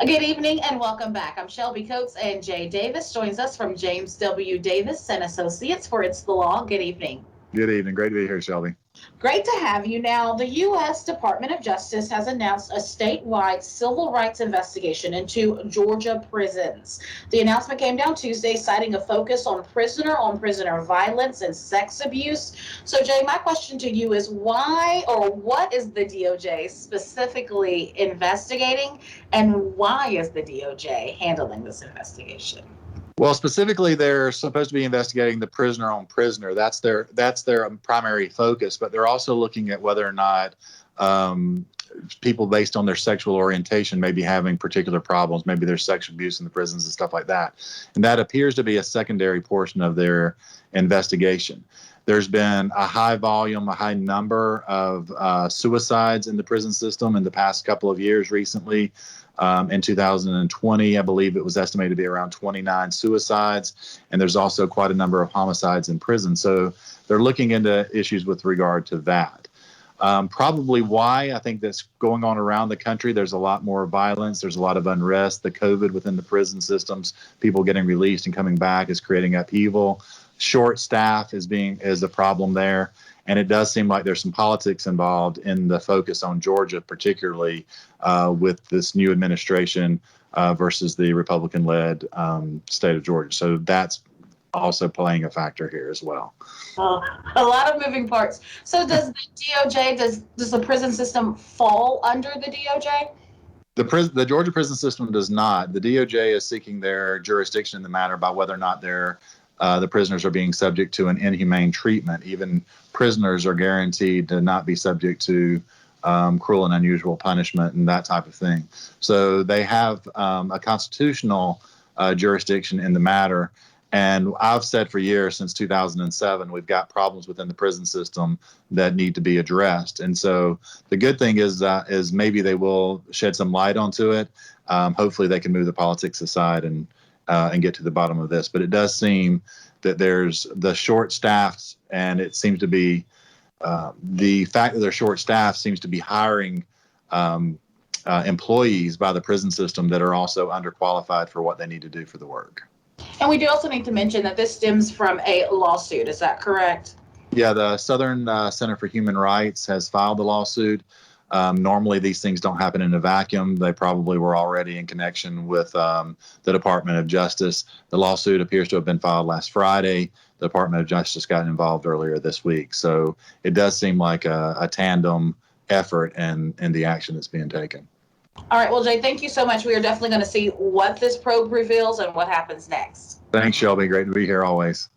Good evening and welcome back. I'm Shelby Coates, and Jay Davis joins us from James W. Davis and Associates for It's the Law. Good evening. Good evening. Great to be here, Shelby. Great to have you. Now, the U.S. Department of Justice has announced a statewide civil rights investigation into Georgia prisons. The announcement came down Tuesday, citing a focus on prisoner violence and sex abuse. So, Jay, my question to you is why or what is the DOJ specifically investigating, and why is the DOJ handling this investigation? Well, specifically, they're supposed to be investigating the prisoner on prisoner. That's their primary focus. But they're also looking at whether or not um, people based on their sexual orientation may be having particular problems. Maybe there's sexual abuse in the prisons and stuff like that. And that appears to be a secondary portion of their investigation. There's been a high volume, a high number of suicides in the prison system in the past couple of years recently. In 2020, I believe it was estimated to be around 29 suicides, and there's also quite a number of homicides in prison. So they're looking into issues with regard to that. Probably why I think that's going on around the country. There's a lot more violence. There's a lot of unrest. The COVID within the prison systems, people getting released and coming back, is creating upheaval. Short staff is a problem there. And it does seem like there's some politics involved in the focus on Georgia, particularly with this new administration versus the Republican-led state of Georgia. So that's also playing a factor here as well. A lot of moving parts. So, does the DOJ does the prison system fall under the DOJ? The Georgia prison system does not. The DOJ is seeking their jurisdiction in the matter about whether or not the prisoners are being subject to an inhumane treatment. Even prisoners are guaranteed to not be subject to cruel and unusual punishment and that type of thing. So they have a constitutional jurisdiction in the matter. And I've said for years, since 2007, we've got problems within the prison system that need to be addressed. And so the good thing is maybe they will shed some light onto it. Hopefully they can move the politics aside and get to the bottom of this. But it does seem that there's the short staffs, and it seems to be the fact that they're short staffed seems to be hiring employees by the prison system that are also underqualified for what they need to do for the work. And we do also need to mention that this stems from a lawsuit. Is that correct? Yeah, the Southern Center for Human Rights has filed the lawsuit. Normally, these things don't happen in a vacuum. They probably were already in connection with the Department of Justice. The lawsuit appears to have been filed last Friday. The Department of Justice got involved earlier this week. So it does seem like a tandem effort in the action that's being taken. All right. Well, Jay, thank you so much. We are definitely going to see what this probe reveals and what happens next. Thanks, Shelby. Great to be here always.